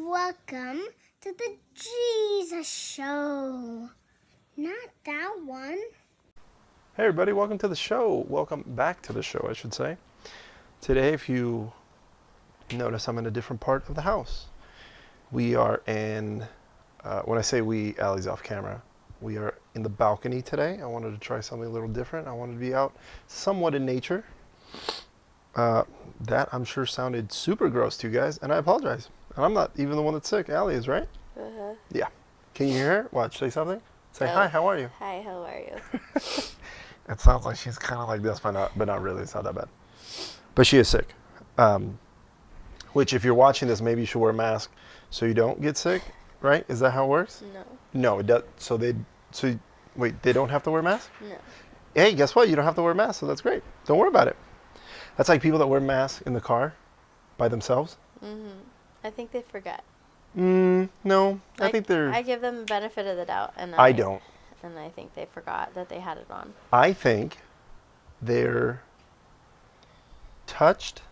Welcome to the Jesus Show. Not that one. Hey everybody, welcome to the show. Welcome back to the show, I should say. Today, if you notice, I'm in a different part of the house. We are in, when I say we, Allie's off camera. We are in the balcony today. I wanted to try something a little different. I wanted to be out somewhat in nature. That I'm sure sounded super gross to you guys, and I apologize. And I'm not even the one that's sick. Allie is, right? Uh-huh. Yeah. Can you hear her? Watch, say something. Say, Oh. hi, how are you? Hi, how are you? It sounds like she's kind of like this, but not really. It's not that bad. But she is sick. Which, if you're watching this, maybe you should wear a mask so you don't get sick, right? Is that how it works? No. No, it does. Wait, they don't have to wear masks? No. Hey, guess what? You don't have to wear a mask, so that's great. Don't worry about it. That's like people that wear masks in the car by themselves. Mm-hmm. I think they forget. No, I think they're... I give them the benefit of the doubt, and I don't. And I think they forgot that they had it on. I think they're touched,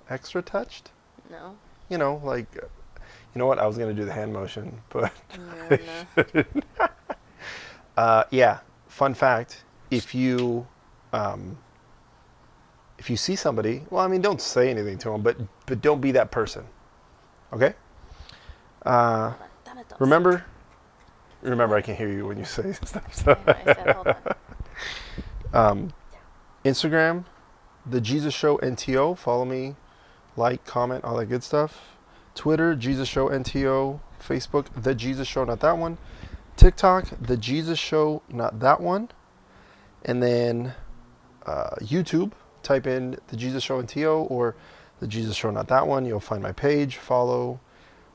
extra touched. No. You know, like, you know what? I was going to do the hand motion, but No. yeah. Fun fact: if you see somebody, well, I mean, don't say anything to them, but don't be that person. Okay. Remember, I can hear you when you say stuff. So. I said, hold on. Instagram, the Jesus Show NTO. Follow me, like, comment, all that good stuff. Twitter, Jesus Show NTO. Facebook, the Jesus Show, not that one. TikTok, the Jesus Show, not that one. And then YouTube, type in the Jesus Show NTO or the Jesus Show, not that one. You'll find my page. Follow,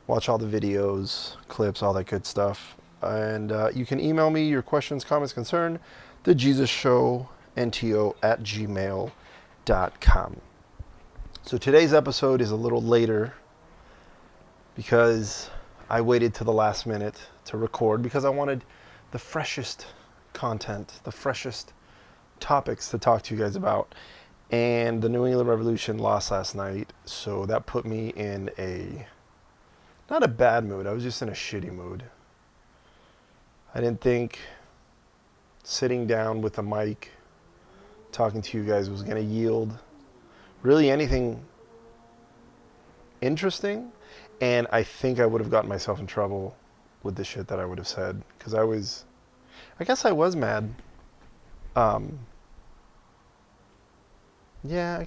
watch all the videos, clips, all that good stuff. And you can email me your questions, comments, concern, the Jesus Show NTO at gmail.com. So today's episode is a little later because I waited to the last minute to record because I wanted the freshest content, the freshest topics to talk to you guys about. And the New England Revolution lost last night, so that put me in not a bad mood, I was just in a shitty mood. I didn't think sitting down with a mic, talking to you guys was going to yield really anything interesting. And I think I would have gotten myself in trouble with the shit that I would have said. Because I guess I was mad. Yeah, I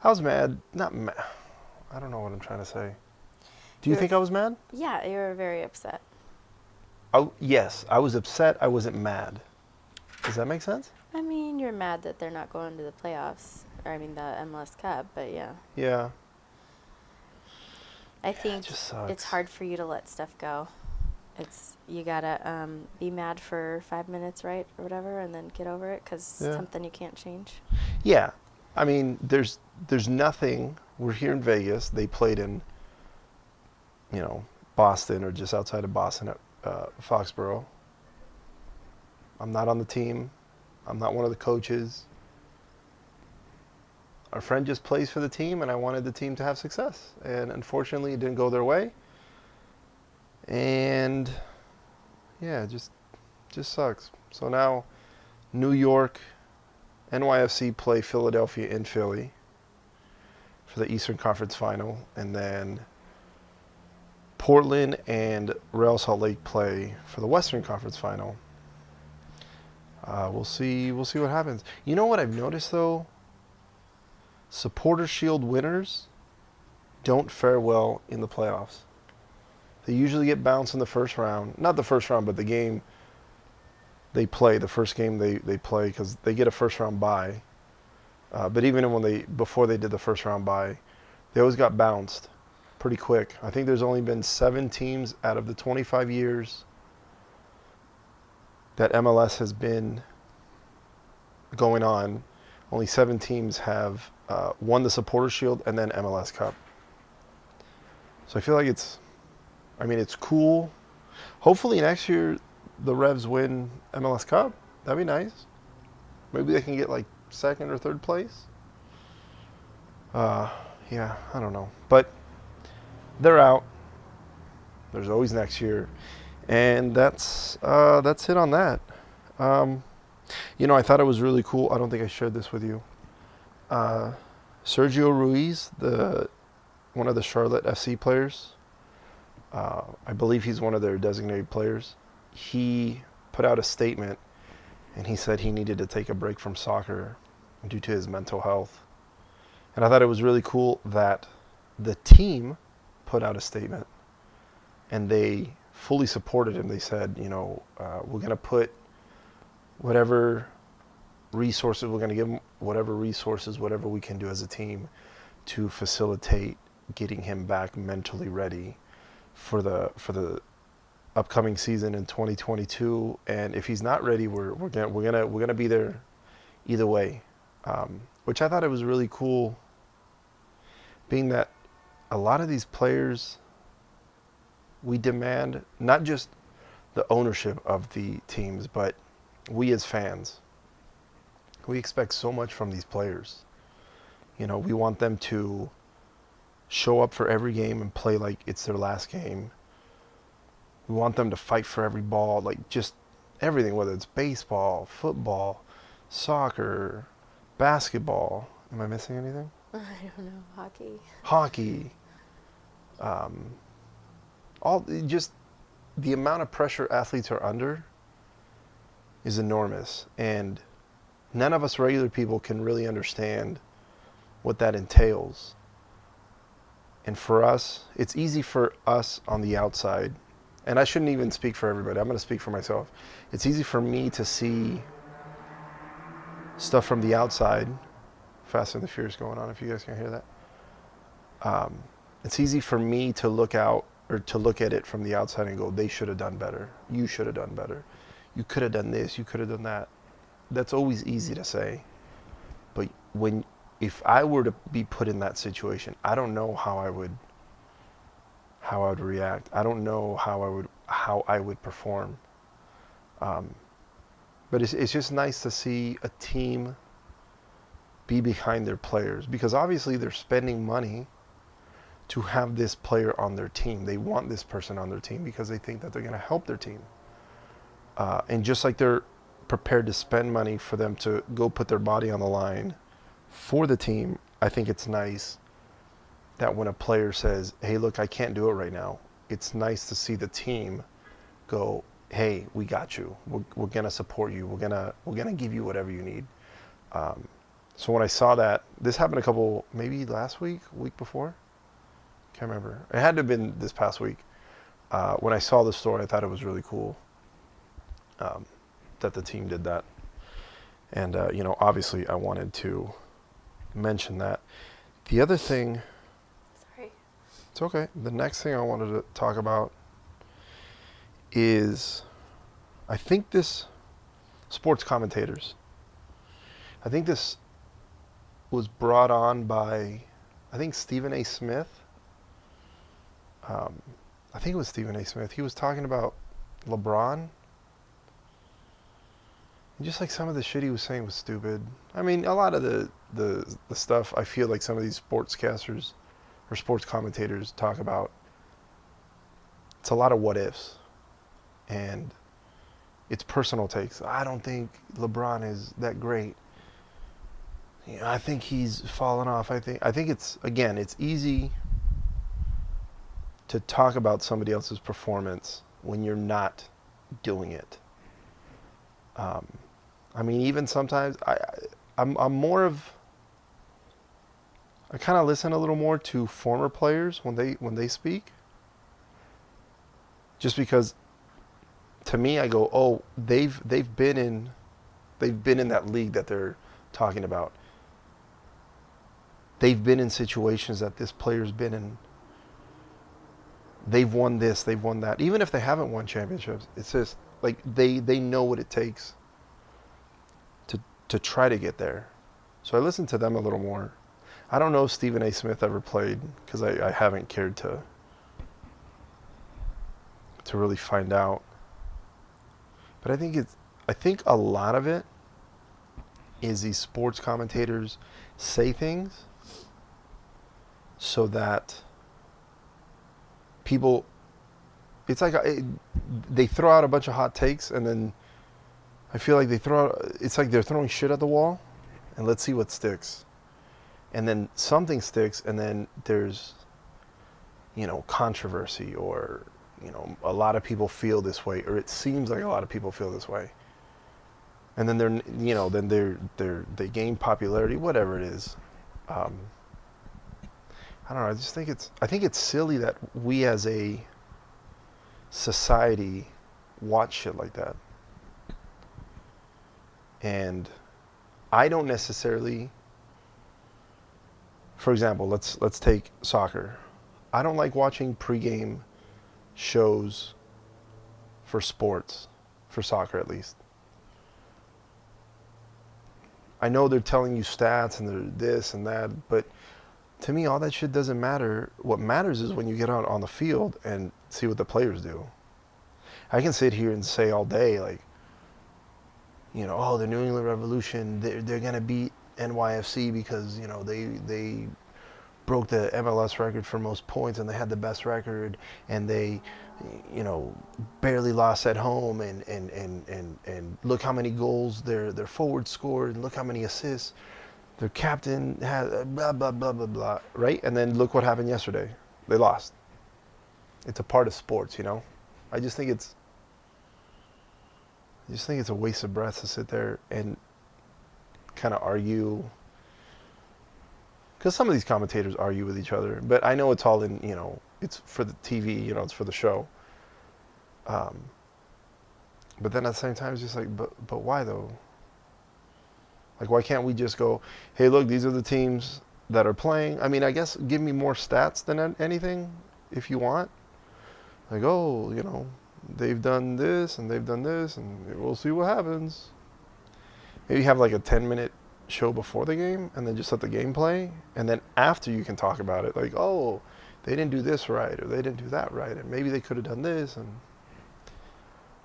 was mad. Not mad. I don't know what I'm trying to say. Do you think I was mad? Yeah, you were very upset. Oh, yes, I was upset. I wasn't mad. Does that make sense? I mean, you're mad that they're not going to the playoffs. Or, I mean, the MLS Cup, but yeah. Yeah. I think it just sucks. It's hard for you to let stuff go. You gotta be mad for 5 minutes, right, or whatever, and then get over it because something you can't change. Yeah, I mean, there's nothing. We're here in Vegas. They played in, Boston or just outside of Boston at Foxborough. I'm not on the team. I'm not one of the coaches. Our friend just plays for the team, and I wanted the team to have success. And unfortunately, it didn't go their way. And yeah, it just sucks. So now, New York, NYFC play Philadelphia in Philly for the Eastern Conference Final, and then Portland and Real Salt Lake play for the Western Conference Final. We'll see what happens. You know what I've noticed though? Supporter Shield winners don't fare well in the playoffs. They usually get bounced in the first round. Not the first round, but the game they play, the first game they play, because they get a first round bye. But even before they did the first round bye, they always got bounced pretty quick. I think there's only been 7 teams out of the 25 years that MLS has been going on. Only 7 teams have won the Supporter Shield and then MLS Cup. So I feel like it's cool. Hopefully next year the Revs win MLS Cup. That'd be nice. Maybe they can get like 2nd or 3rd place. Yeah, I don't know. But they're out. There's always next year, and that's it on that. Um, I thought it was really cool. I don't think I shared this with you. Sergio Ruiz, the one of the Charlotte FC players, I believe he's one of their designated players. He put out a statement, and he said he needed to take a break from soccer due to his mental health. And I thought it was really cool that the team put out a statement, and they fully supported him. They said, we're going to put whatever resources, we're going to give him whatever resources, whatever we can do as a team to facilitate getting him back mentally ready for the upcoming season in 2022. And if he's not ready, we're gonna be there either way. Which I thought it was really cool, being that a lot of these players, we demand not just the ownership of the teams, but we as fans, we expect so much from these players. We want them to show up for every game and play like it's their last game. We want them to fight for every ball, like just everything, whether it's baseball, football, soccer, basketball. Am I missing anything? I don't know. Hockey. All just the amount of pressure athletes are under is enormous, and none of us regular people can really understand what that entails. And for us, it's easy for us on the outside, and I shouldn't even speak for everybody. I'm going to speak for myself. It's easy for me to see stuff from the outside. Fast and the Furious going on, if you guys can hear that. It's easy for me to look out or to look at it from the outside and go, they should have done better. You should have done better. You could have done this. You could have done that. That's always easy to say. But if I were to be put in that situation, I don't know how I would react. I don't know how I would perform. But it's just nice to see a team be behind their players, because obviously they're spending money to have this player on their team. They want this person on their team because they think that they're going to help their team. And just like they're prepared to spend money for them to go put their body on the line for the team, I think it's nice that when a player says, hey, look, I can't do it right now, it's nice to see the team go, hey, we got you. We're going to support you. We're going to give you whatever you need. So when I saw that, this happened maybe last week before? Can't remember. It had to have been this past week. When I saw the story, I thought it was really cool that the team did that. And, obviously I wanted to mention that. The other thing... Sorry. It's okay. The next thing I wanted to talk about is, I think this sports commentators. I think this was brought on by, Stephen A. Smith. I think it was Stephen A. Smith. He was talking about LeBron. And just like some of the shit he was saying was stupid. I mean, a lot of the stuff I feel like some of these sportscasters or sports commentators talk about, it's a lot of what ifs. And it's personal takes. I don't think LeBron is that great. I think he's fallen off. I think it's easy to talk about somebody else's performance when you're not doing it. Even sometimes I'm more of, I kind of listen a little more to former players when they speak, just because to me I go, oh, they've been in that league that they're talking about. They've been in situations that this player's been in. They've won this, they've won that. Even if they haven't won championships, it's just like they know what it takes to try to get there. So I listen to them a little more. I don't know if Stephen A. Smith ever played, because I haven't cared to really find out. But I think a lot of it is these sports commentators say things so that people, it's like they throw out a bunch of hot takes, and then I feel like it's like they're throwing shit at the wall, and let's see what sticks. And then something sticks, and then there's, controversy, or, a lot of people feel this way, or it seems like a lot of people feel this way. And then they gain popularity, whatever it is. I don't know. I think it's silly that we as a society watch shit like that. And I don't necessarily, for example, let's take soccer. I don't like watching pregame shows for sports, for soccer at least. I know they're telling you stats and they're this and that, but to me, all that shit doesn't matter. What matters is when you get out on the field and see what the players do. I can sit here and say all day, like, the New England Revolution, they're going to beat NYFC because, they broke the MLS record for most points and they had the best record, and they, barely lost at home, and look how many goals their forward scored, and look how many assists. Their captain had blah, blah, blah, blah, blah, right? And then look what happened yesterday. They lost. It's a part of sports, I just think it's a waste of breath to sit there and kind of argue. Because some of these commentators argue with each other. But I know it's all in, it's for the TV, it's for the show. But then at the same time, it's just like, but why though? Like, why can't we just go, hey, look, these are the teams that are playing. I mean, I guess give me more stats than anything if you want. Like, they've done this and they've done this, and we'll see what happens. Maybe have like a 10-minute show before the game, and then just let the game play. And then after, you can talk about it. Like, oh, they didn't do this right, or they didn't do that right, and maybe they could have done this. And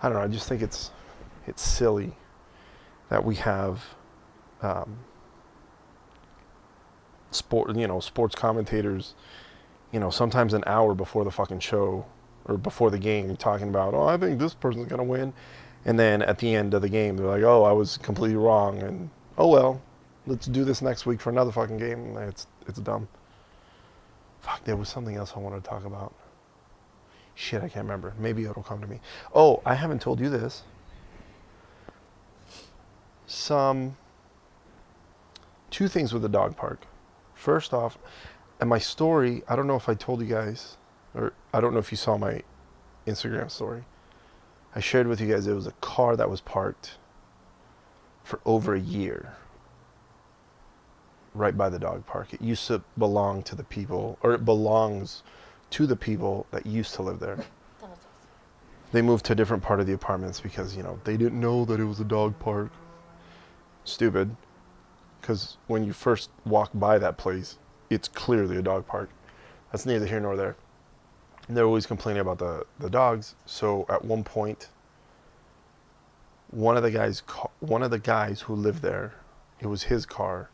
I don't know. I just think it's silly that we have sports commentators, sometimes an hour before the fucking show or before the game, talking about, oh, I think this person's gonna win, and then at the end of the game, they're like, oh, I was completely wrong, and oh well, let's do this next week for another fucking game. It's dumb. Fuck, there was something else I wanted to talk about. Shit, I can't remember. Maybe it'll come to me. Oh, I haven't told you this. Two things with the dog park. First off, in my story, I don't know if I told you guys, or I don't know if you saw my Instagram story. I shared with you guys, it was a car that was parked for over a year right by the dog park. It used to belong to the people, or it belongs to the people that used to live there. They moved to a different part of the apartments because, they didn't know that it was a dog park. Stupid. Because when you first walk by that place, it's clearly a dog park. That's neither here nor there. And they're always complaining about the dogs. So at one point, one of the guys who lived there, it was his car,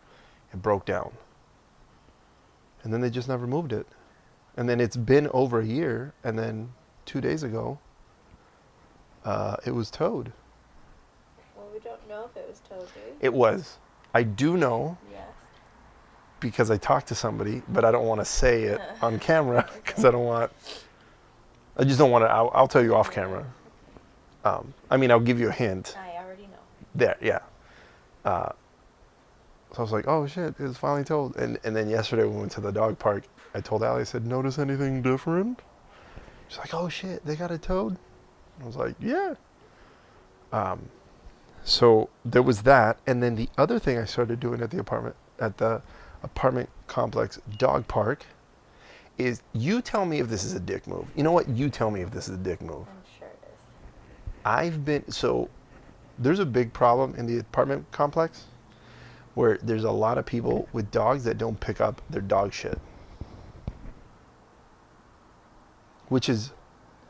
it broke down. And then they just never moved it. And then it's been over a year, and then 2 days ago, it was towed. Well, we don't know if it was towed, do we? It was. I do know. Yes. Because I talked to somebody, but I don't want to say it on camera because I just don't want to. I'll tell you off camera. I'll give you a hint. I already know. There, yeah. So I was like, oh shit, it was finally towed. And then yesterday we went to the dog park. I told Allie, I said, notice anything different? She's like, oh shit, they got it towed? I was like, yeah. So there was that. And then the other thing I started doing at the apartment complex dog park is, you tell me if this is a dick move. You know what? You tell me if this is a dick move. I'm sure it is. So there's a big problem in the apartment complex where there's a lot of people with dogs that don't pick up their dog shit. Which is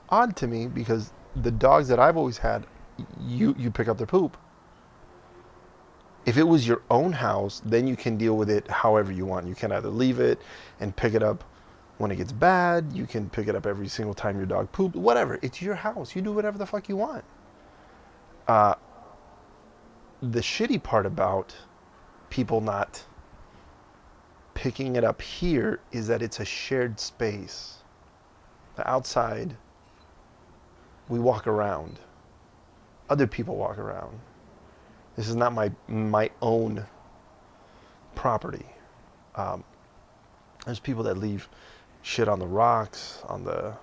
odd to me because the dogs that I've always had, you pick up their poop. If it was your own house, then you can deal with it however you want. You can either leave it and pick it up When it gets bad, you can pick it up every single time your dog poops. Whatever. It's your house. You do whatever the fuck you want. The shitty part about people not picking it up here is that it's a shared space. The outside, we walk around. Other people walk around. This is not my own property. There's people that leave shit on the rocks, on the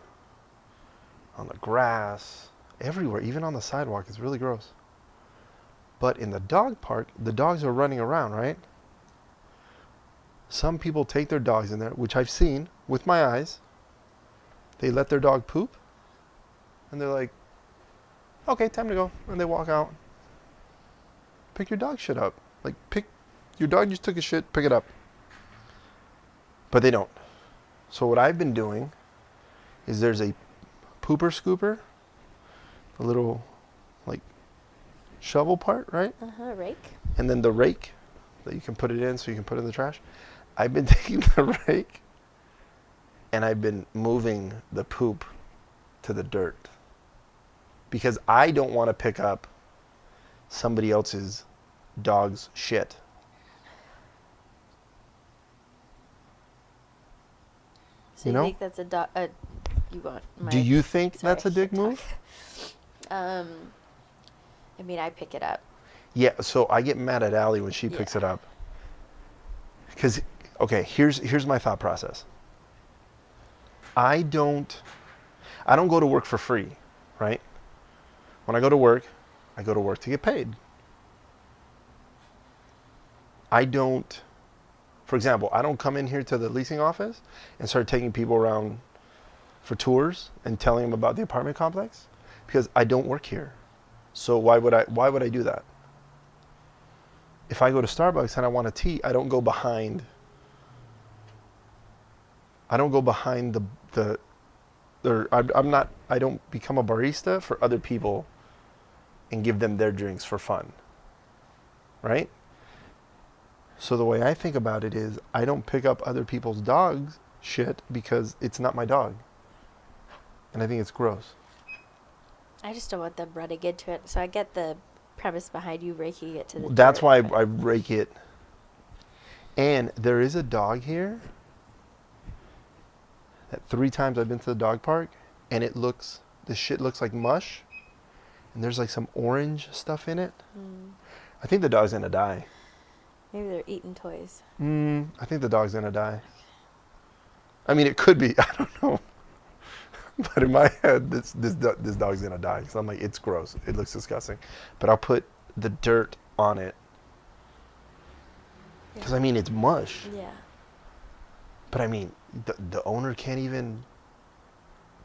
grass, everywhere, even on the sidewalk. It's really gross. But in the dog park, the dogs are running around, right? Some people take their dogs in there, which I've seen with my eyes. They let their dog poop, and they're like, okay, time to go. And they walk out. Pick your dog shit up. Like, your dog just took a shit, pick it up. But they don't. So what I've been doing is there's a pooper scooper, a little, like, shovel part, right? Rake. And then the rake that you can put it in so you can put it in the trash. I've been taking the rake and I've been moving the poop to the dirt. Because I don't want to pick up somebody else's dog's shit. So you know? think that's a dog? You want? Do you think that's a dick move? I mean, I pick it up. Yeah. So I get mad at Allie when she picks it up. Because, okay, here's my thought process. I don't go to work for free, right? When I go to work to get paid. For example, I don't come in here to the leasing office and start taking people around for tours and telling them about the apartment complex because I don't work here. So why would I do that? If I go to Starbucks and I want a tea, I don't go behind I don't become a barista for other people and give them their drinks for fun. Right? So the way I think about it is I don't pick up other people's dogs shit because it's not my dog. And I think it's gross. I just don't want them running into it. So I get the premise behind you raking it to the That's dirt, why I rake it. And there is a dog here that 3 times I've been to the dog park and the shit looks like mush and there's like some orange stuff in it. I think the dog's gonna die. Maybe they're eating toys. I think the dog's gonna die. I mean, it could be. I don't know. But in my head, this dog's gonna die. So I'm like, it's gross. It looks disgusting. But I'll put the dirt on it. Because, I mean, it's mush. Yeah. But, I mean, the owner can't even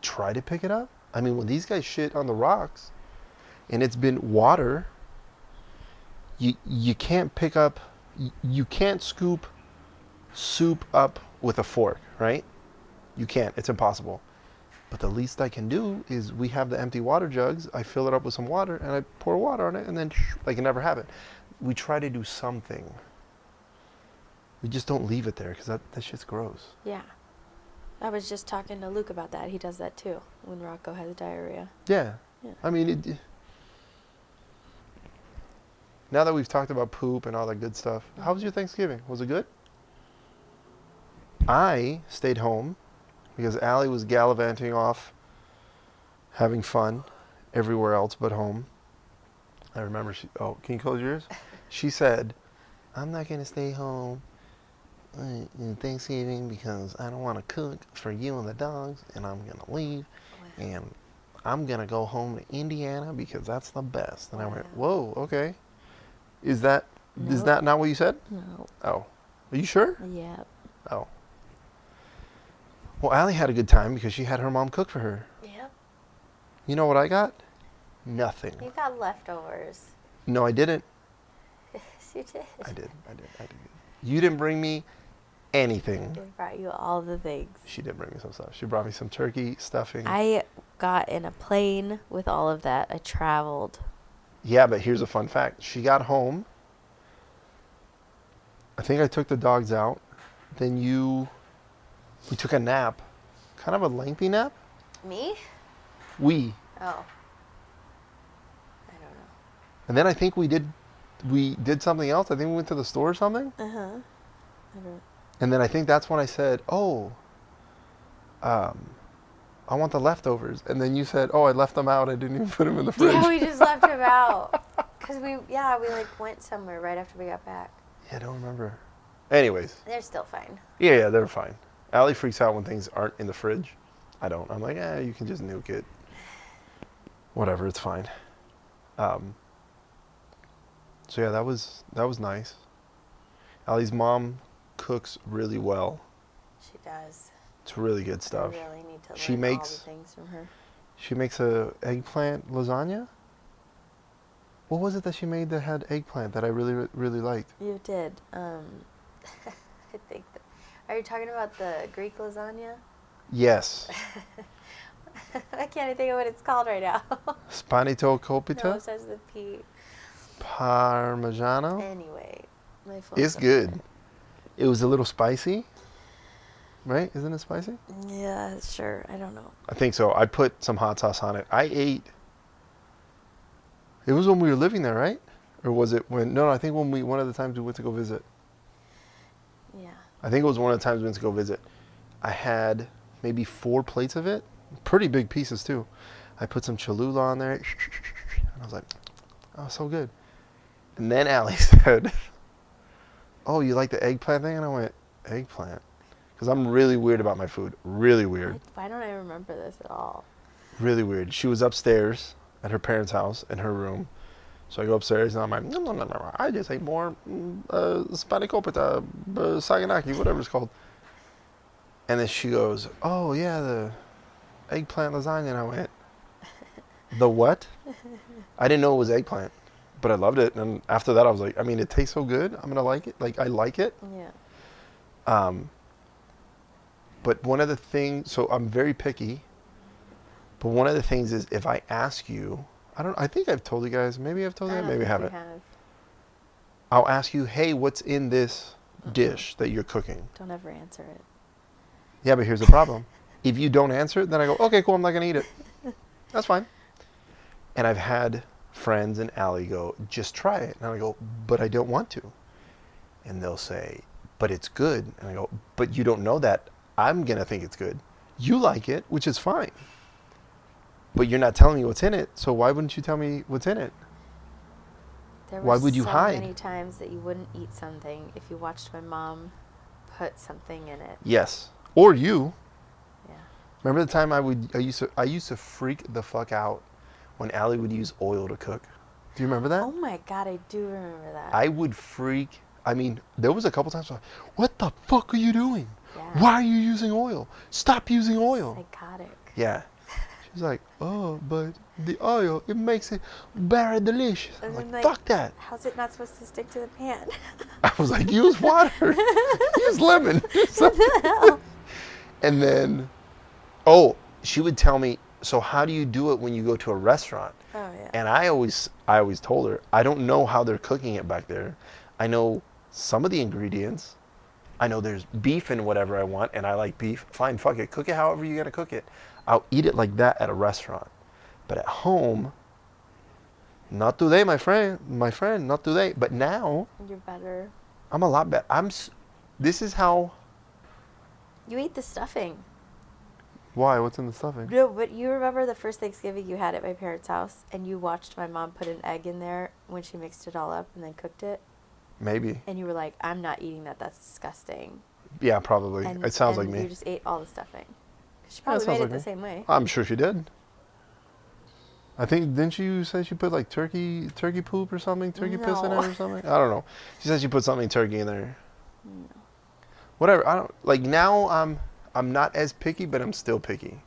try to pick it up. I mean, when these guys shit on the rocks and it's been water, you can't pick up, you can't scoop soup up with a fork, right? You can't. It's impossible. But the least I can do is we have the empty water jugs. I fill it up with some water and I pour water on it and then like it never happened. We try to do something. We just don't leave it there because that shit's gross. Yeah. I was just talking to Luke about that. He does that too when Rocco has diarrhea. Yeah. Yeah. I mean, now that we've talked about poop and all that good stuff, how was your Thanksgiving? Was it good? I stayed home because Allie was gallivanting off, having fun everywhere else but home. I remember can you close your ears? She said, I'm not going to stay home in Thanksgiving because I don't want to cook for you and the dogs, and I'm going to leave, and I'm going to go home to Indiana because that's the best. And I went, whoa, okay. Is that not what you said? No. Oh. Are you sure? Yeah. Oh. Well, Allie had a good time because she had her mom cook for her. Yep. You know what I got? Nothing. You got leftovers. No, I didn't. Yes, you did. I did. You didn't bring me anything. They brought you all the things. She did bring me some stuff. She brought me some turkey stuffing. I got in a plane with all of that. I traveled. Yeah, but here's a fun fact. She got home. I think I took the dogs out. Then you We took a nap. Kind of a lengthy nap. Me? We. Oh. I don't know. And then I think we did something else. I think we went to the store or something. Uh-huh. I don't. And then I think that's when I said, "Oh, I want the leftovers." And then you said, "Oh, I left them out. I didn't even put them in the fridge." Yeah, we just left them out. Because we like went somewhere right after we got back. Yeah, I don't remember. Anyways. They're still fine. Yeah, they're fine. Allie freaks out when things aren't in the fridge. I don't. I'm like, you can just nuke it. Whatever, it's fine. So yeah, that was nice. Allie's mom cooks really well. She does. It's really good stuff. I really need to She learn makes all the things from her. She makes a eggplant lasagna. What was it that she made that had eggplant that I really, really liked? You did. I think. Are you talking about the Greek lasagna? Yes. I can't even think of what it's called right now. Spanito copita? No, it says the P. Parmigiano? Anyway, my phone's It's up good. there. It was a little spicy. Right? Isn't it spicy? Yeah, sure. I don't know. I think so. I put some hot sauce on it. I ate. It was when we were living there, right? Or was it when? No, I think one of the times we went to go visit. Yeah. I think it was one of the times we went to go visit. I had maybe 4 plates of it. Pretty big pieces too. I put some Cholula on there. And I was like, oh, so good. And then Allie said, oh, you like the eggplant thing? And I went, eggplant? Because I'm really weird about my food. Really weird. Why don't I remember this at all? Really weird. She was upstairs at her parents' house in her room. So I go upstairs and I'm like, no. I just ate more spanakopita, saganaki, whatever it's called. And then she goes, oh, yeah, the eggplant lasagna. And I went, the what? I didn't know it was eggplant, but I loved it. And after that, I was like, I mean, it tastes so good. I'm going to like it. Like, I like it. Yeah. But one of the things, so I'm very picky. But one of the things is if I ask you, I think I've told you guys, maybe I've told you, maybe I haven't. Have. I'll ask you, hey, what's in this dish that you're cooking? Don't ever answer it. Yeah, but here's the problem. If you don't answer it, then I go, okay, cool, I'm not going to eat it. That's fine. And I've had friends and Allie go, just try it. And I go, but I don't want to. And they'll say, but it's good. And I go, but you don't know that. I'm going to think it's good. You like it, which is fine. But you're not telling me what's in it, so why wouldn't you tell me what's in it? Why would you hide? There were so many times that you wouldn't eat something if you watched my mom put something in it. Yes. Or you. Yeah. Remember the time I used to freak the fuck out when Allie would use oil to cook. Do you remember that? Oh my God, I do remember that. I would freak. I mean, there was a couple times I was like, what the fuck are you doing? Yeah. Why are you using oil? Stop using oil. Psychotic. Yeah. She's like, oh, but the oil, it makes it very delicious. I'm like, fuck that. How's it not supposed to stick to the pan? I was like, use water. Use lemon. What the hell? And then, she would tell me, so how do you do it when you go to a restaurant? Oh, yeah. And I always told her, I don't know how they're cooking it back there. I know some of the ingredients. I know there's beef and whatever I want, and I like beef. Fine, fuck it. Cook it however you're going to cook it. I'll eat it like that at a restaurant. But at home, not today, my friend, not today. But now, You're better. I'm a lot better. This is how. You ate the stuffing. Why? What's in the stuffing? No, but you remember the first Thanksgiving you had at my parents' house, and you watched my mom put an egg in there when she mixed it all up and then cooked it? Maybe. And you were like, I'm not eating that. That's disgusting. Yeah, probably. It sounds like and me. you just ate all the stuffing. She probably made it the same way. I'm sure she did. I think, didn't you say she put like turkey poop or something? Turkey piss in it or something? I don't know. She said she put something turkey in there. No. Whatever. I don't, like now I'm not as picky, but I'm still picky.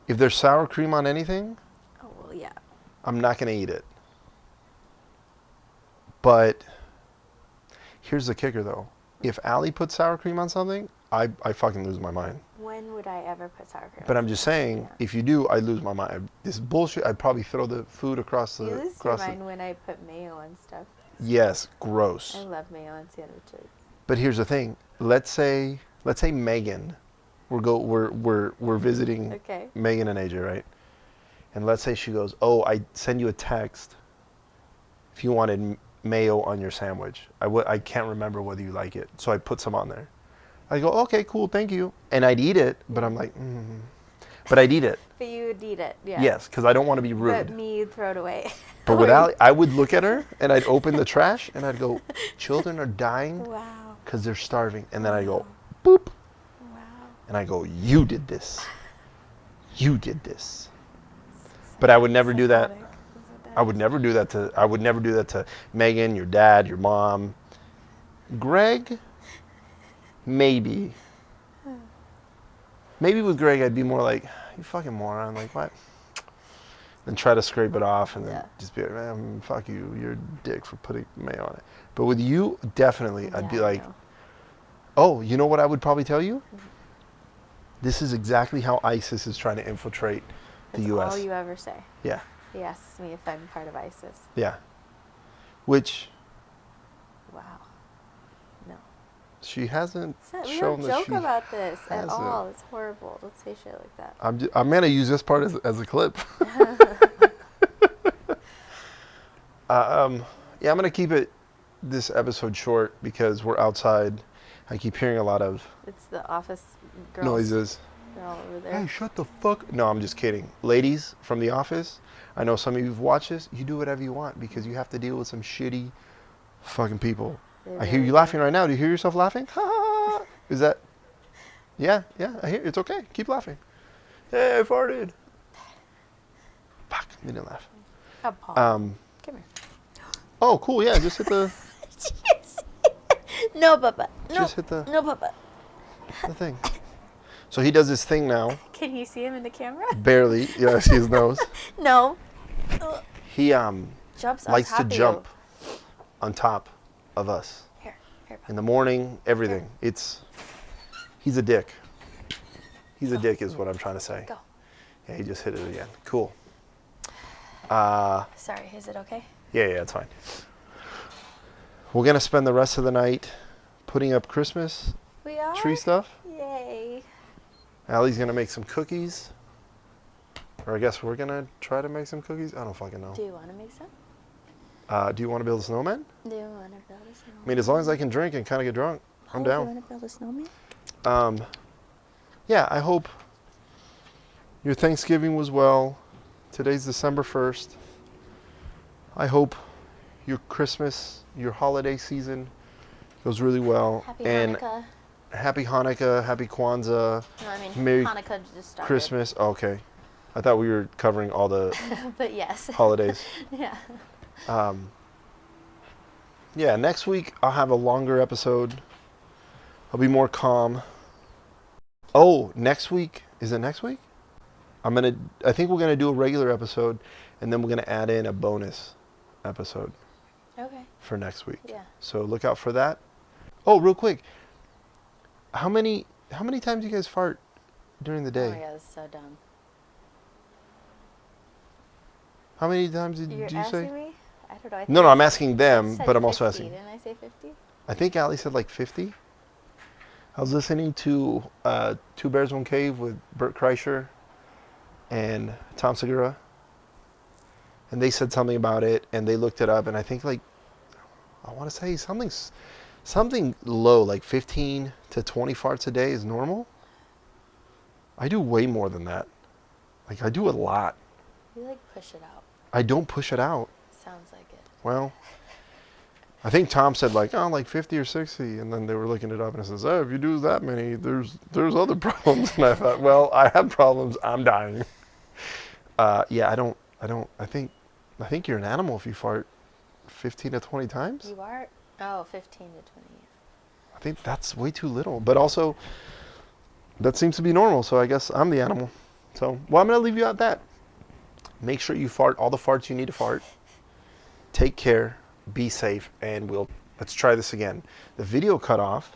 If there's sour cream on anything, Oh, well, yeah. I'm not going to eat it. But here's the kicker though. If Allie puts sour cream on something, I fucking lose my mind. When would I ever put sour cream? But I'm just saying, if you do, I lose my mind. This bullshit, I'd probably throw the food across the... You lose your mind when I put mayo on stuff. Yes, gross. I love mayo on sandwiches. But here's the thing. Let's say let's say Megan, we're visiting Okay. Megan and AJ, right? And let's say she goes, oh, I send you a text if you wanted mayo on your sandwich. I can't remember whether you like it, so I put some on there. I go, okay, cool, thank you. And I'd eat it, but I'm like, but I'd eat it. But you would eat it, yeah. Yes, because I don't want to be rude. But me, you'd throw it away. But without, I would look at her and I'd open the trash and I'd go, children are dying Wow. because they're starving. And then I go, boop. Wow. And I go, you did this. You did this. But I would never do that. Psychotic. That's what that I would is. never do that to, I would never do that to Megan, your dad, your mom. Greg, maybe. Maybe with Greg, I'd be more like, you fucking moron. Like, what? And try to scrape it off and then Yeah. just be like, man, fuck you. You're a dick for putting mayo on it. But with you, definitely, I'd be Yeah, I like, know. oh, you know what I would probably tell you? This is exactly how ISIS is trying to infiltrate the That's U.S. all you ever say. Yeah, He asks me if I'm part of ISIS. yeah. Which Wow. No. she hasn't We shown don't that joke she about this at hasn't. all. It's horrible. Don't say shit like that. I'm going to use this part as a clip. Yeah, I'm going to keep this episode short because we're outside. I keep hearing a lot of It's the office girls. noises. They're all over there. Hey, shut the fuck. No, I'm just kidding. Ladies from The Office, I know some of you have watched this. You do whatever you want because you have to deal with some shitty fucking people. They I hear really you do. laughing right now. Do you hear yourself laughing? Ha! Is that? Yeah, I hear. It's okay. Keep laughing. Hey, I farted. Fuck, we didn't laugh. Oh, Paul. Um. Come here. Oh, cool. Yeah, just hit the No, Papa. No. Just hit the- No, Papa. thing. So he does this thing now. Can you see him in the camera? Barely. Yeah, I see his nose. No. He Jumps on likes top to of jump on top of us. You. Here, In the morning, everything. He's a dick. He's a dick is what I'm trying to say. Go. Yeah, he just hit it again. Cool. Sorry, is it okay? Yeah, it's fine. We're going to spend the rest of the night putting up Christmas We are? tree stuff. Yay. Allie's going to make some cookies. Or I guess we're going to try to make some cookies. I don't fucking know. Do you want to make some? Do you want to build a snowman? Do you want to build a snowman? I mean, as long as I can drink and kind of get drunk, I'm Do you down. want to build a snowman? Yeah, I hope your Thanksgiving was well. Today's December 1st. I hope your Christmas, your holiday season goes really well. Happy and Hanukkah. Happy Hanukkah, Happy Kwanzaa, No, I mean, Merry Hanukkah just started. Christmas. Oh, okay. I thought we were covering all the But yes. holidays. Yeah. Yeah, next week I'll have a longer episode. I'll be more calm. Oh, next week. Is it next week? I think we're gonna do a regular episode and then we're gonna add in a bonus episode Okay. for next week. Yeah. So look out for that. Oh, real quick. How many times do you guys fart during the Oh day? my god, that's so dumb. How many times You're did you asking say? me? I don't know. I No, think I'm asking I them, said but I'm also 50. asking. Didn't I say 50? I think Allie said like 50. I was listening to Two Bears, One Cave with Bert Kreischer and Tom Segura. And they said something about it, and they looked it up, and I think like, I want to say something low, like 15 to 20 farts a day is normal. I do way more than that. Like I do a lot. You like push it out. I don't push it out. Sounds like it. Well, I think Tom said like 50 or 60, and then they were looking it up, and it says, oh, if you do that many, there's other problems. And I thought, well, I have problems. I'm dying. Yeah, I think you're an animal if you fart 15 to 20 times. You are? Oh, 15 to 20. I think that's way too little. But also, that seems to be normal, so I guess I'm the animal. So, well, I'm going to leave you at that. Make sure you fart all the farts you need to fart. Take care. Be safe. And let's try this again. The video cut off.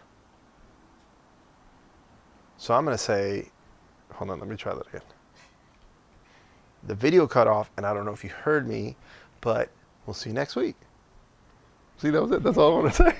So I'm going to say, hold on, let me try that again. The video cut off, and I don't know if you heard me, but we'll see you next week. See, that was it. That's all I want to say.